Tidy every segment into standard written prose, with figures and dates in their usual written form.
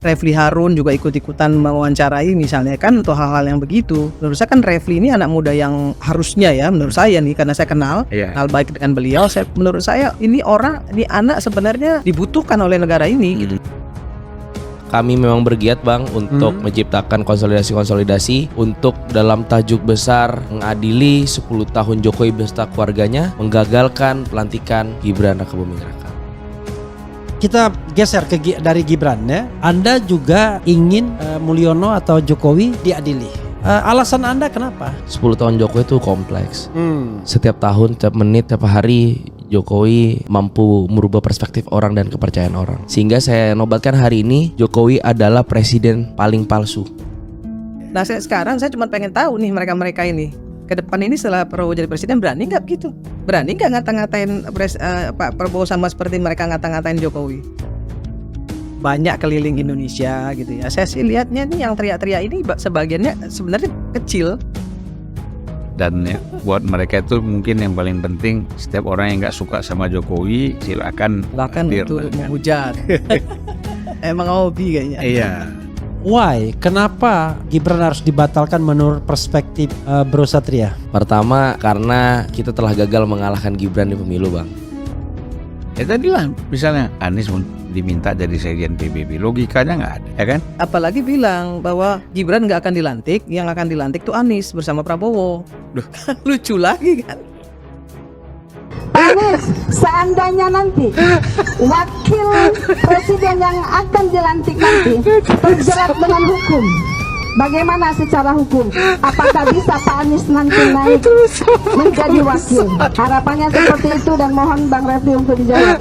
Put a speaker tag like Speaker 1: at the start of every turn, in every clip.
Speaker 1: Refli Harun juga ikut-ikutan mewawancarai misalnya kan, atau hal-hal yang begitu. Menurut saya kan Refli ini anak muda yang harusnya ya, menurut saya nih, karena saya kenal baik dengan beliau, menurut saya ini anak sebenarnya dibutuhkan oleh negara ini gitu.
Speaker 2: Kami memang bergiat Bang untuk menciptakan konsolidasi-konsolidasi untuk dalam tajuk besar mengadili 10 tahun Jokowi beserta keluarganya menggagalkan pelantikan Gibran Rakabuming Raka.
Speaker 3: Kita geser dari Gibran ya. Anda juga ingin Mulyono atau Jokowi diadili. Alasan Anda kenapa?
Speaker 2: 10 tahun Jokowi itu kompleks. Setiap tahun, setiap menit, setiap hari Jokowi mampu merubah perspektif orang dan kepercayaan orang. Sehingga saya nobatkan hari ini Jokowi adalah presiden paling palsu.
Speaker 1: Nah sekarang saya cuma pengen tahu nih mereka ini ke depan ini setelah Prabowo jadi presiden berani nggak begitu? Berani nggak ngata-ngatain Pak Prabowo sama seperti mereka ngata-ngatain Jokowi? Banyak keliling Indonesia gitu ya. Saya sih lihatnya nih yang teriak-teriak ini sebagiannya sebenarnya kecil.
Speaker 4: Dan ya, buat mereka itu mungkin yang paling penting, setiap orang yang nggak suka sama Jokowi silakan
Speaker 1: itu menghujat. Emang hobi kayaknya.
Speaker 4: Iya.
Speaker 3: Why? Kenapa Gibran harus dibatalkan menurut perspektif Bro Satria?
Speaker 2: Pertama karena kita telah gagal mengalahkan Gibran di pemilu Bang.
Speaker 4: Ya tadilah misalnya Anies diminta jadi sekjen PBB, logikanya nggak ada, ya kan?
Speaker 1: Apalagi bilang bahwa Gibran nggak akan dilantik, yang akan dilantik tuh Anies bersama Prabowo. Duh, lucu lagi kan?
Speaker 5: Anies, seandainya nanti wakil presiden yang akan dilantik nanti terjerat dengan hukum, bagaimana secara hukum? Apakah bisa Pak Anies nanti naik menjadi wakil? Harapannya seperti itu dan mohon Bang Refli untuk dijawab.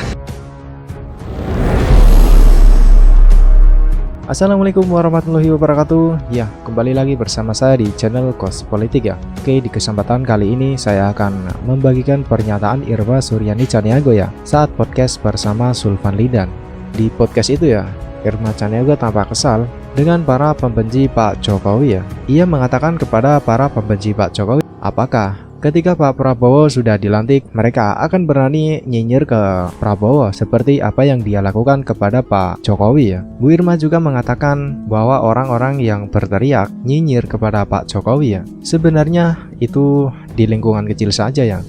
Speaker 6: Assalamualaikum warahmatullahi wabarakatuh. Ya, kembali lagi bersama saya di channel Kos Politik ya. Oke, di kesempatan kali ini saya akan membagikan pernyataan Irma Suryani Caniago ya saat podcast bersama Sulvan Lidan. Di podcast itu ya, Irma Caniago tampak kesal dengan para pembenci Pak Jokowi ya. Ia mengatakan kepada para pembenci Pak Jokowi, apakah ketika Pak Prabowo sudah dilantik, mereka akan berani nyinyir ke Prabowo seperti apa yang dia lakukan kepada Pak Jokowi ya. Bu Irma juga mengatakan bahwa orang-orang yang berteriak nyinyir kepada Pak Jokowi ya, sebenarnya itu di lingkungan kecil saja ya.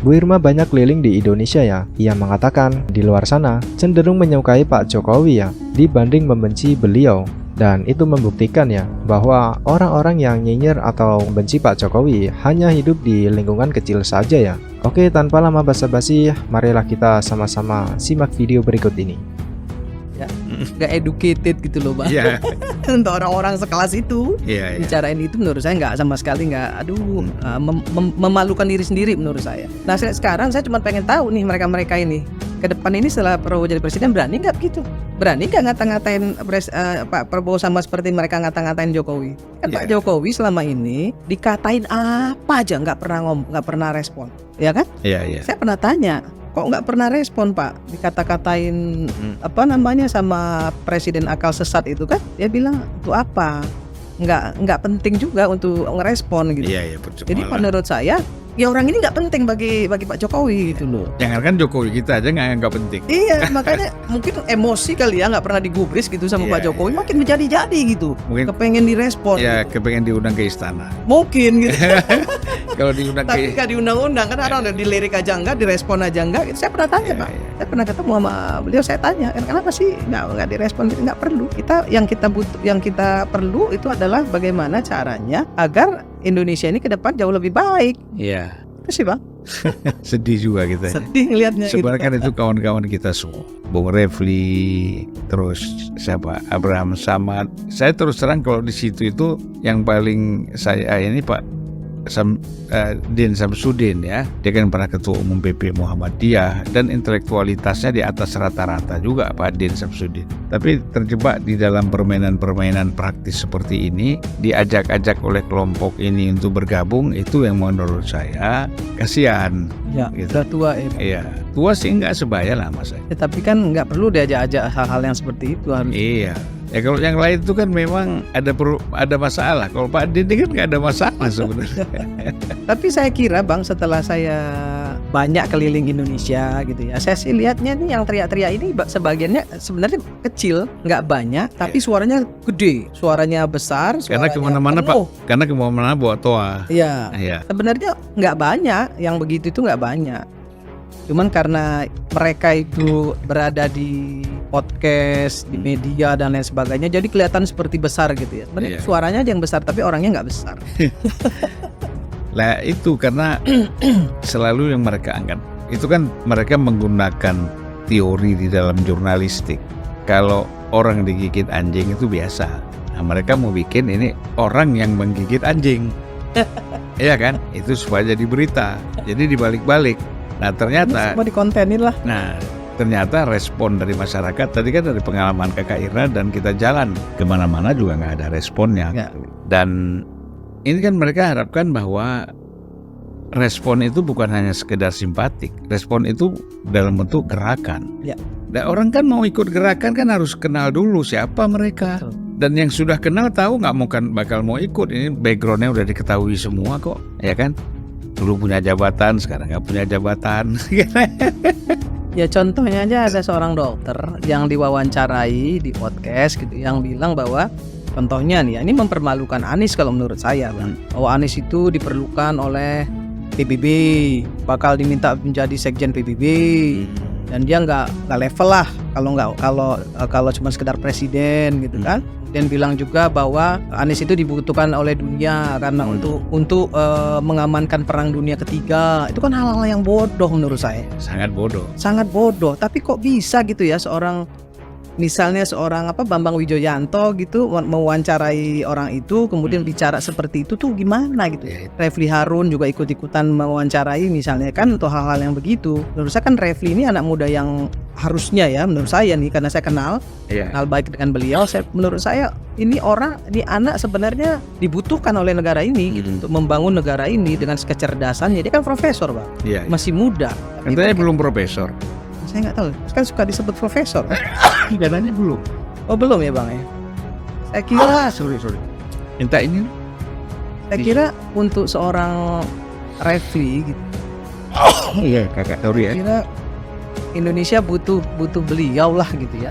Speaker 6: Bu Irma banyak keliling di Indonesia ya. Ia mengatakan di luar sana cenderung menyukai Pak Jokowi ya dibanding membenci beliau. Dan itu membuktikan ya bahwa orang-orang yang nyinyir atau membenci Pak Jokowi hanya hidup di lingkungan kecil saja ya. Oke, tanpa lama basa-basi, marilah kita sama-sama simak video berikut ini.
Speaker 1: Ya, nggak educated gitu loh Bang.
Speaker 4: Iya.
Speaker 1: Untuk orang-orang sekelas itu bicarain itu menurut saya nggak sama sekali nggak. Memalukan diri sendiri menurut saya. Nah sekarang saya cuma pengen tahu nih mereka ini ke depan ini setelah Prabowo jadi presiden berani nggak begitu? Berani nggak ngata-ngatain Pak Prabowo sama seperti mereka ngata-ngatain Jokowi? Kan Pak Jokowi selama ini dikatain apa aja nggak pernah respon, ya kan?
Speaker 4: Iya.
Speaker 1: Saya pernah tanya, kok nggak pernah respon Pak? Dikata-katain sama presiden akal sesat itu kan? Dia bilang itu apa? Nggak penting juga untuk ngerespon gitu.
Speaker 4: Iya betul.
Speaker 1: Jadi menurut saya ya orang ini nggak penting bagi Pak Jokowi gitu loh.
Speaker 4: Jangankan Jokowi, kita aja nggak penting.
Speaker 1: Iya, makanya mungkin emosi kali ya, nggak pernah digubris gitu sama Pak Jokowi, makin menjadi gitu. Mungkin kepengen direspon.
Speaker 4: Ya,
Speaker 1: gitu.
Speaker 4: kepengen diundang ke istana.
Speaker 1: Mungkin gitu.
Speaker 4: Kalau diundang
Speaker 1: tapi nggak diundang-undang kan orang dilirik aja enggak, direspon aja enggak. Gitu. Saya pernah tanya Pak. Saya pernah ketemu sama beliau, saya tanya, kenapa sih nggak direspon? Nggak perlu. Yang kita perlu itu adalah bagaimana caranya agar Indonesia ini ke depan jauh lebih baik.
Speaker 4: Iya.
Speaker 1: Itu sih Bang.
Speaker 4: Sedih juga kita.
Speaker 1: Sedih ngelihatnya.
Speaker 4: Sebenarnya kan itu kawan-kawan kita semua. Bung Refli, terus siapa? Abraham Samad. Saya terus terang kalau di situ itu yang paling saya ini Pak Din Samsudin ya. Dia kan pernah ketua umum PP Muhammadiyah dan intelektualitasnya di atas rata-rata juga Pak Din Samsudin. Tapi terjebak di dalam permainan-permainan praktis seperti ini, diajak-ajak oleh kelompok ini untuk bergabung, itu yang menurut saya kasihan.
Speaker 1: Ya,
Speaker 4: gitu.
Speaker 1: Udah tua ya.
Speaker 4: Iya, tua sih nggak sebaya lah Mas.
Speaker 1: Ya, tapi kan nggak perlu diajak-ajak hal-hal yang seperti itu harus.
Speaker 4: Iya. Ya kalau yang lain itu kan memang ada masalah. Kalau Pak Din kan nggak ada masalah sebenarnya.
Speaker 1: Tapi saya kira Bang, setelah saya banyak keliling Indonesia gitu ya. Saya sih lihatnya nih yang teriak-teriak ini sebagiannya sebenarnya kecil, nggak banyak, tapi suaranya gede, suaranya besar,
Speaker 4: Karena
Speaker 1: suaranya
Speaker 4: kemana-mana
Speaker 1: penuh.
Speaker 4: Pak, karena kemana-mana bawa toa.
Speaker 1: Iya.
Speaker 4: Iya.
Speaker 1: Sebenarnya nggak banyak yang begitu itu, nggak banyak. Cuman karena mereka itu berada di podcast, di media dan lain sebagainya, jadi kelihatan seperti besar gitu ya. Sebenarnya
Speaker 4: Iya.
Speaker 1: suaranya aja yang besar, tapi orangnya nggak besar.
Speaker 4: Lah itu karena selalu yang mereka angkat itu kan mereka menggunakan teori di dalam jurnalistik. Kalau orang digigit anjing itu biasa. Nah, mereka mau bikin ini orang yang menggigit anjing. Iya kan? Itu supaya jadi berita. Jadi dibalik-balik. Nah ternyata
Speaker 1: Semua dikontenin lah.
Speaker 4: ternyata respon dari masyarakat tadi kan dari pengalaman Kakak Ira dan kita jalan kemana-mana juga nggak ada responnya.
Speaker 1: Ya.
Speaker 4: Dan ini kan mereka harapkan bahwa respon itu bukan hanya sekedar simpatik, respon itu dalam bentuk gerakan.
Speaker 1: Ya.
Speaker 4: Dan orang kan mau ikut gerakan kan harus kenal dulu siapa mereka.
Speaker 1: Betul.
Speaker 4: Dan yang sudah kenal tahu nggak bakal mau ikut. Ini backgroundnya udah diketahui semua kok, ya kan? Dulu punya jabatan, sekarang nggak punya jabatan.
Speaker 1: Ya contohnya aja ada seorang dokter yang diwawancarai di podcast gitu, yang bilang bahwa contohnya nih, ini mempermalukan Anies kalau menurut saya, Bang. Bahwa Anies itu diperlukan oleh PBB, bakal diminta menjadi sekjen PBB, dan dia nggak level lah kalau cuma sekedar presiden gitu kan. Dan bilang juga bahwa Anies itu dibutuhkan oleh dunia karena untuk mengamankan perang dunia ketiga. Itu kan hal-hal yang bodoh menurut saya.
Speaker 4: Sangat bodoh.
Speaker 1: Sangat bodoh. Tapi kok bisa gitu ya seorang, misalnya seorang Bambang Wijoyanto gitu mewawancarai orang itu, kemudian bicara seperti itu tuh gimana gitu. Refli Harun juga ikut-ikutan mewawancarai misalnya kan, untuk hal-hal yang begitu. Menurut saya kan Refli ini anak muda yang harusnya ya, menurut saya nih, karena saya kenal baik dengan beliau, menurut saya ini anak sebenarnya dibutuhkan oleh negara ini gitu, untuk membangun negara ini dengan kecerdasannya. Dia kan profesor, Bang.
Speaker 4: Iya.
Speaker 1: Masih muda.
Speaker 4: Katanya belum profesor.
Speaker 1: Saya nggak tahu, kan suka disebut profesor.
Speaker 4: Katanya belum.
Speaker 1: Oh belum ya, Bang ya? Saya kira
Speaker 4: Sorry. Minta ini.
Speaker 1: saya kira untuk seorang Refli gitu,
Speaker 4: Iya kakak, sorry ya.
Speaker 1: saya kira Indonesia butuh beliau lah gitu ya.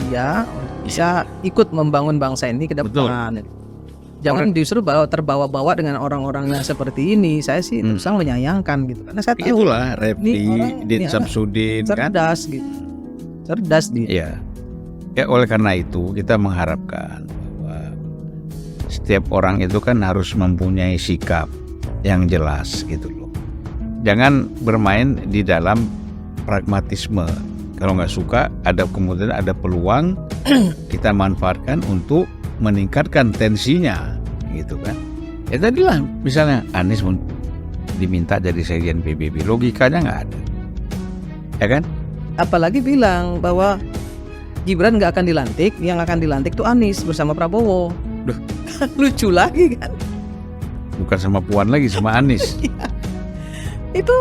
Speaker 1: Dia bisa ikut membangun bangsa ini ke depan. Jangan justru terbawa-bawa dengan orang-orang yang seperti ini. Saya sih terus terang menyayangkan gitu, karena saya tahu
Speaker 4: Itulah Refli,
Speaker 1: ini orang,
Speaker 4: Din
Speaker 1: ini
Speaker 4: Samsudin kan.
Speaker 1: cerdas gitu. Cerdas dia.
Speaker 4: Iya. Ya oleh karena itu kita mengharapkan bahwa setiap orang itu kan harus mempunyai sikap yang jelas gitu loh. Jangan bermain di dalam pragmatisme. Kalau nggak suka, kemudian ada peluang kita manfaatkan untuk meningkatkan tensinya gitu kan. Ya tadilah misalnya Anies diminta jadi sekjen PBB, logikanya nggak ada, ya kan?
Speaker 1: Apalagi bilang bahwa Gibran nggak akan dilantik, yang akan dilantik tuh Anies bersama Prabowo.
Speaker 4: Duh.
Speaker 1: Lucu lagi kan?
Speaker 4: Bukan sama Puan lagi, sama Anies.
Speaker 1: Itu,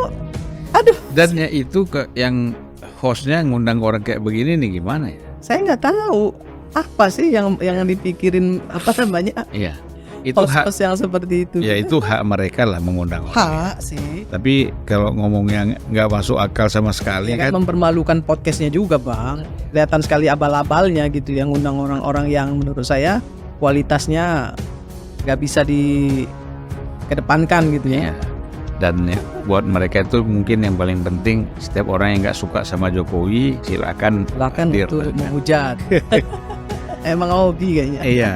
Speaker 1: aduh,
Speaker 4: Dan ya itu yang hostnya ngundang orang kayak begini nih gimana ya?
Speaker 1: saya nggak tahu apa sih yang dipikirin namanya
Speaker 4: Iya, itu hak.
Speaker 1: host yang seperti itu.
Speaker 4: Ya itu hak mereka lah mengundang orang.
Speaker 1: Hak sih.
Speaker 4: Tapi kalau ngomongnya nggak masuk akal sama sekali
Speaker 1: Ya kan mempermalukan podcastnya juga, Bang. Kelihatan sekali abal-abalnya gitu, yang ngundang orang-orang yang menurut saya kualitasnya nggak bisa dikedepankan gitu ya.
Speaker 4: Ya. Dan ya, buat mereka itu mungkin yang paling penting, setiap orang yang nggak suka sama Jokowi silakan
Speaker 1: Silakan
Speaker 4: hadir.
Speaker 1: untuk menghujat. Emang hobi kayaknya.
Speaker 4: Iya.